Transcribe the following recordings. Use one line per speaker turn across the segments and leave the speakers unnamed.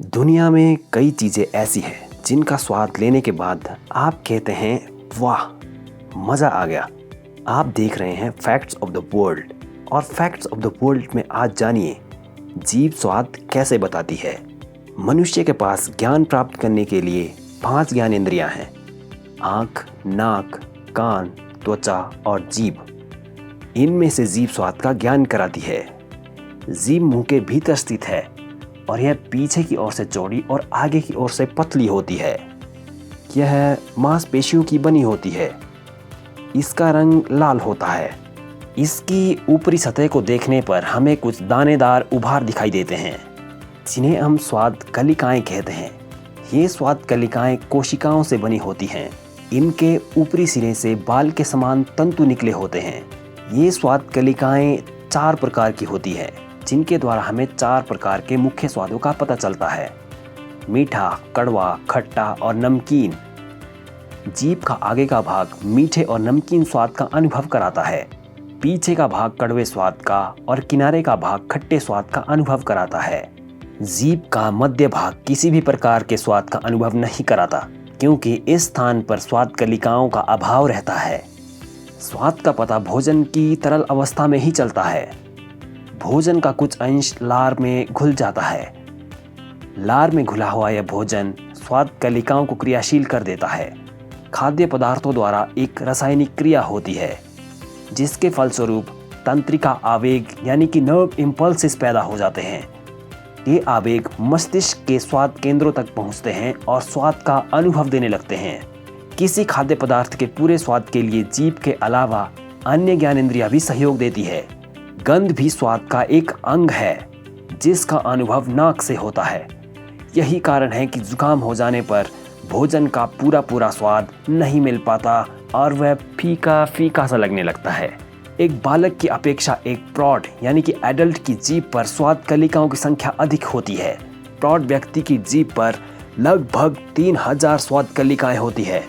दुनिया में कई चीज़ें ऐसी हैं जिनका स्वाद लेने के बाद आप कहते हैं वाह, मज़ा आ गया। आप देख रहे हैं फैक्ट्स ऑफ द वर्ल्ड, और फैक्ट्स ऑफ द वर्ल्ड में आज जानिए जीभ स्वाद कैसे बताती है। मनुष्य के पास ज्ञान प्राप्त करने के लिए 5 ज्ञानेंद्रियां हैं: आँख, नाक, कान, त्वचा और जीभ। इनमें से जीभ स्वाद का ज्ञान कराती है। जीभ मुंह के भीतर स्थित है और यह पीछे की ओर से चौड़ी और आगे की ओर से पतली होती है। यह मांसपेशियों की बनी होती है। इसका रंग लाल होता है। इसकी ऊपरी सतह को देखने पर हमें कुछ दानेदार उभार दिखाई देते हैं, जिन्हें हम स्वाद कलिकाएं कहते हैं। ये स्वाद कलिकाएं कोशिकाओं से बनी होती हैं। इनके ऊपरी सिरे से बाल के समान तंतु निकले होते हैं। ये स्वाद कलिकाएं 4 प्रकार की होती है, जिनके द्वारा हमें 4 प्रकार के मुख्य स्वादों का पता चलता है: मीठा, कड़वा, खट्टा और नमकीन। जीभ का आगे का भाग मीठे और नमकीन स्वाद का अनुभव कराता है। पीछे का भाग कड़वे स्वाद का और किनारे का भाग खट्टे स्वाद का अनुभव कराता है। जीभ का मध्य भाग किसी भी प्रकार के स्वाद का अनुभव नहीं कराता, क्योंकि इस स्थान पर स्वाद कलिकाओं का अभाव रहता है। स्वाद का पता भोजन की तरल अवस्था में ही चलता है। भोजन का कुछ अंश लार में घुल जाता है। लार में घुला हुआ यह भोजन स्वाद कलिकाओं को क्रियाशील कर देता है। खाद्य पदार्थों द्वारा एक रासायनिक क्रिया होती है, जिसके फलस्वरूप तंत्रिका आवेग यानी कि नर्व इम्पल्सेस पैदा हो जाते हैं। ये आवेग मस्तिष्क के स्वाद केंद्रों तक पहुंचते हैं और स्वाद का अनुभव देने लगते हैं। किसी खाद्य पदार्थ के पूरे स्वाद के लिए जीभ के अलावा अन्य ज्ञानेंद्रियां भी सहयोग देती है। गंध भी स्वाद का एक अंग है, जिसका अनुभव नाक से होता है। यही कारण है कि जुकाम हो जाने पर भोजन का पूरा स्वाद नहीं मिल पाता और वह फीका फीका सा लगने लगता है। एक बालक की अपेक्षा एक प्रौढ़ यानी कि एडल्ट की जीभ पर स्वाद कलिकाओं की संख्या अधिक होती है। प्रौढ़ व्यक्ति की जीभ पर लगभग 3000 स्वाद कलिकाएं होती है।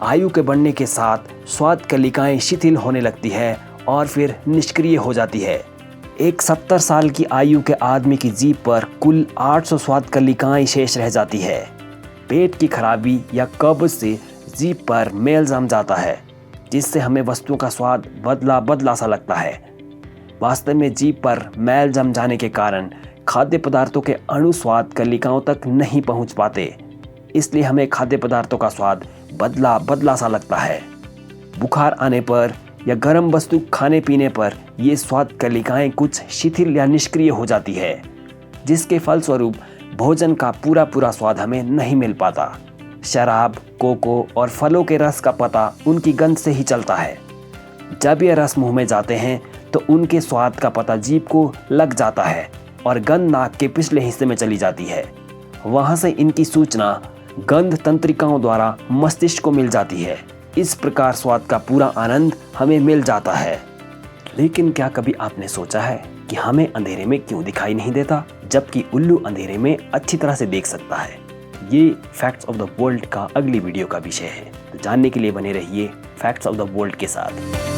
आयु के बढ़ने के साथ स्वाद कलिकाएं शिथिल होने लगती है और फिर निष्क्रिय हो जाती है। एक 70 साल की आयु के आदमी की जीभ पर कुल 800 स्वाद कलिकाएं शेष रह जाती है। पेट की खराबी या कब्ज से जीभ पर मैल जम जाता है, जिससे हमें वस्तुओं का स्वाद बदला सा लगता है। वास्तव में जीभ पर मैल जम जाने के कारण खाद्य पदार्थों के अणु स्वाद कलिकाओं तक नहीं पहुंच पाते, इसलिए हमें खाद्य पदार्थों का स्वाद बदला सा लगता है। बुखार आने पर या गर्म वस्तु खाने पीने पर ये स्वाद कलिकाएं कुछ शिथिल या निष्क्रिय हो जाती है, जिसके फलस्वरूप भोजन का पूरा स्वाद हमें नहीं मिल पाता। शराब, कोको और फलों के रस का पता उनकी गंध से ही चलता है। जब ये रस मुंह में जाते हैं तो उनके स्वाद का पता जीभ को लग जाता है और गंध नाक के पिछले हिस्से में चली जाती है। वहां से इनकी सूचना गंध तंत्रिकाओं द्वारा मस्तिष्क को मिल जाती है। इस प्रकार स्वाद का पूरा आनंद हमें मिल जाता है। लेकिन क्या कभी आपने सोचा है कि हमें अंधेरे में क्यों दिखाई नहीं देता, जबकि उल्लू अंधेरे में अच्छी तरह से देख सकता है? ये फैक्ट्स ऑफ द वर्ल्ड का अगली वीडियो का विषय है, तो जानने के लिए बने रहिए फैक्ट्स ऑफ द वर्ल्ड के साथ।